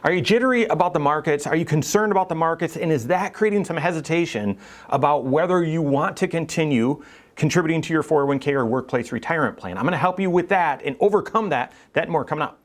Are you jittery about the markets? Are you concerned about the markets? And is that creating some hesitation about whether you want to continue contributing to your 401k or workplace retirement plan? I'm going to help you with that and overcome that and more coming up.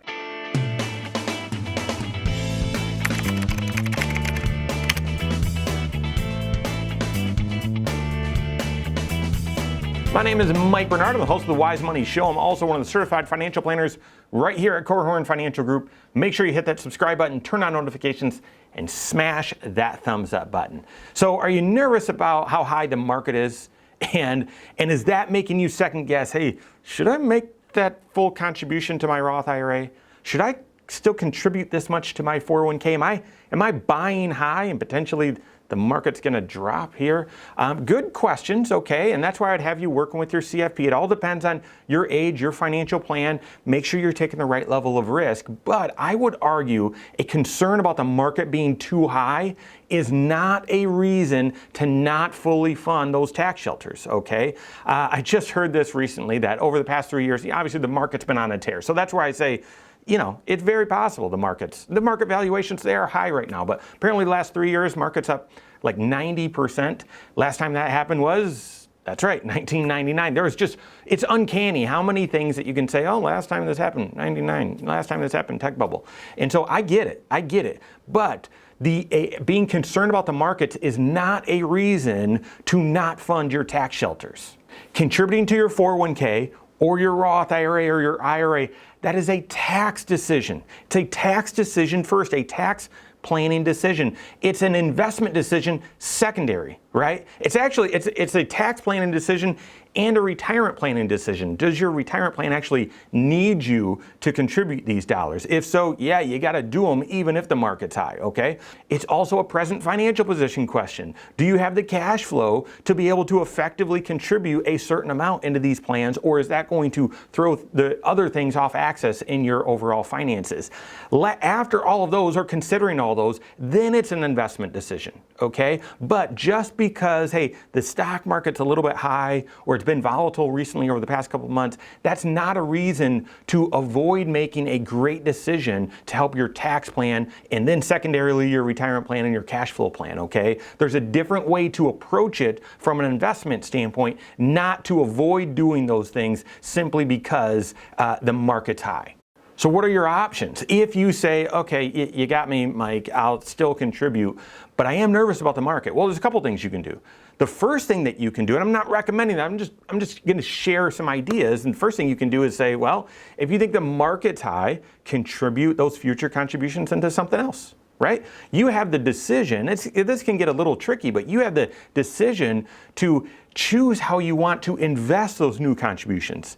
My name is Mike Bernard. I'm the host of the Wise Money Show. I'm also one of the certified financial planners right here at Korhorn Financial Group. Make sure you hit that subscribe button, turn on notifications, and smash that thumbs up button. So are you nervous about how high the market is? And is that making you second guess, hey, should I make that full contribution to my Roth IRA? Should I still contribute this much to my 401k? Am I buying high and potentially the market's going to drop here? Good questions, okay, and that's why I'd have you working with your CFP. It all depends on your age, your financial plan. Make sure you're taking the right level of risk, but I would argue a concern about the market being too high is not a reason to not fully fund those tax shelters, okay? I just heard this recently that over the past 3 years, obviously the market's been on a tear, so that's where I say, you know, it's very possible the market valuations, they are high right now, but apparently the last 3 years, market's up like 90%. Last time that happened was, that's right, 1999. There was just, it's uncanny how many things that you can say, oh, last time this happened, 99, last time this happened, tech bubble. And so I get it. But being concerned about the markets is not a reason to not fund your tax shelters. Contributing to your 401k or your Roth IRA or your IRA, that is a tax decision. It's a tax decision first, a tax planning decision. It's an investment decision secondary, right? It's actually, it's a tax planning decision and a retirement planning decision. Does your retirement plan actually need you to contribute these dollars? If so, yeah, you got to do them even if the market's high, okay? It's also a present financial position question. Do you have the cash flow to be able to effectively contribute a certain amount into these plans, or is that going to throw the other things off axis in your overall finances? After all of those, or considering all those, then it's an investment decision, okay? But just because, hey, the stock market's a little bit high, or it's been volatile recently over the past couple of months, that's not a reason to avoid making a great decision to help your tax plan and then secondarily your retirement plan and your cash flow plan, okay? There's a different way to approach it from an investment standpoint, not to avoid doing those things simply because the market's high. So what are your options? If you say, okay, you got me, Mike, I'll still contribute, but I am nervous about the market. Well, there's a couple things you can do. The first thing that you can do, and I'm not recommending that, I'm just going to share some ideas. And the first thing you can do is say, well, if you think the market's high, contribute those future contributions into something else, right? You have the decision. This can get a little tricky, but you have the decision to choose how you want to invest those new contributions.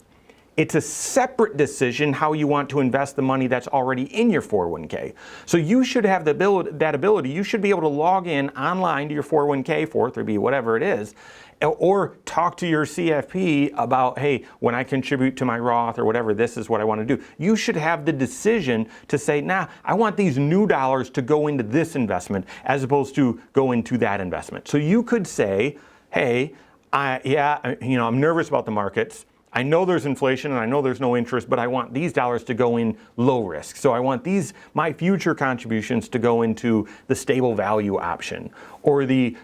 It's a separate decision how you want to invest the money that's already in your 401k. So you should have that ability. You should be able to log in online to your 401k, 403b, whatever it is, or talk to your CFP about, hey, when I contribute to my Roth or whatever, this is what I want to do. You should have the decision to say, nah, I want these new dollars to go into this investment as opposed to go into that investment. So you could say, hey, I'm nervous about the markets. I know there's inflation and I know there's no interest, but I want these dollars to go in low risk. So I want my future contributions to go into the stable value option or the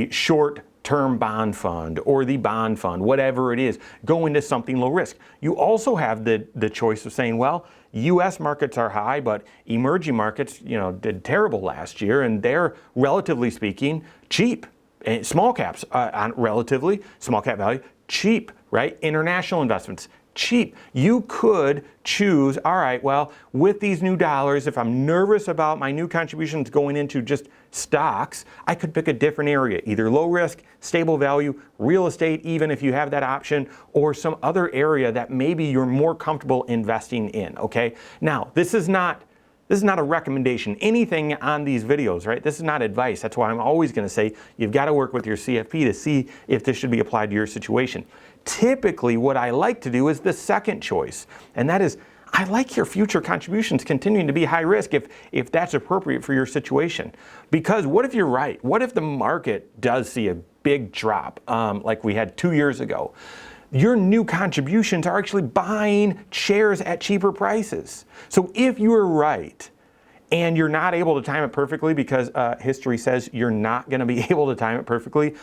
short-term bond fund or the bond fund, whatever it is, go into something low risk. You also have the choice of saying, well, U.S. markets are high, but emerging markets, did terrible last year and they're relatively speaking cheap. And small caps, relatively, small cap value, cheap, right? International investments, cheap. You could choose, all right, well, with these new dollars, if I'm nervous about my new contributions going into just stocks, I could pick a different area, either low risk, stable value, real estate, even if you have that option, or some other area that maybe you're more comfortable investing in, okay? Now, this is not a recommendation, anything on these videos, right? This is not advice. That's why I'm always going to say you've got to work with your CFP to see if this should be applied to your situation. Typically, what I like to do is the second choice, and that is I like your future contributions continuing to be high risk if that's appropriate for your situation. Because what if you're right? What if the market does see a big drop like we had 2 years ago? Your new contributions are actually buying shares at cheaper prices. So if you're right and you're not able to time it perfectly because history says you're not going to be able to time it perfectly,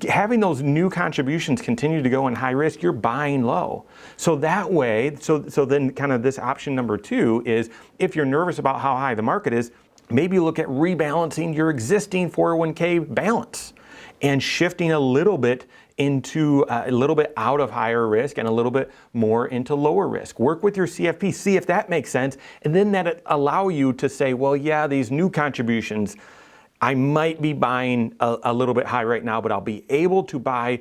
having those new contributions continue to go in high risk, you're buying low. So that way, so then kind of this option number 2 is, if you're nervous about how high the market is, maybe you look at rebalancing your existing 401k balance and shifting a little bit into a little bit out of higher risk and a little bit more into lower risk. Work with your CFP, see if that makes sense, and then that allow you to say, well, yeah, these new contributions, I might be buying a little bit high right now, but I'll be able to buy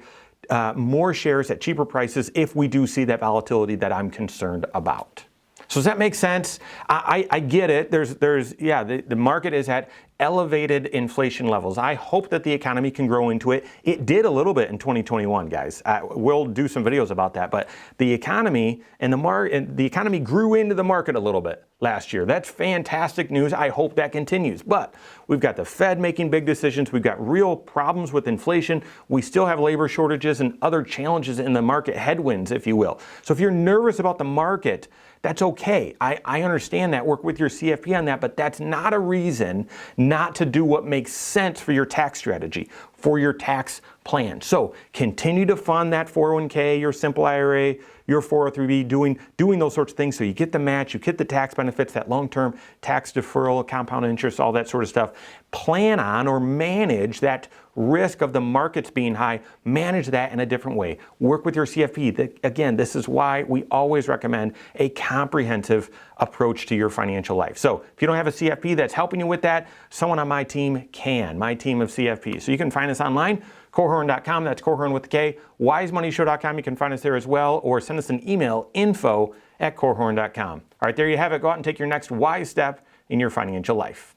more shares at cheaper prices if we do see that volatility that I'm concerned about. So does that make sense? I get it. The market is at elevated inflation levels. I hope that the economy can grow into it. It did a little bit in 2021, guys. We'll do some videos about that. But the economy and the economy grew into the market a little bit last year. That's fantastic news. I hope that continues. But we've got the Fed making big decisions. We've got real problems with inflation. We still have labor shortages and other challenges in the market, headwinds, if you will. So if you're nervous about the market, that's okay. I understand that. Work with your CFP on that, but that's not a reason not to do what makes sense for your tax strategy, for your tax plan. So continue to fund that 401k, your simple IRA, your 403b, doing those sorts of things so you get the match, you get the tax benefits, that long-term tax deferral, compound interest, all that sort of stuff. Plan on or manage that risk of the markets being high. Manage that in a different way. Work with your CFP. Again, this is why we always recommend a comprehensive approach to your financial life. So if you don't have a CFP that's helping you with that, someone on my team can, my team of CFPs. So you can find us online, Korhorn.com, that's Korhorn with the K, wisemoneyshow.com, you can find us there as well, or send us an email, info@korhorn.com. All right, there you have it. Go out and take your next wise step in your financial life.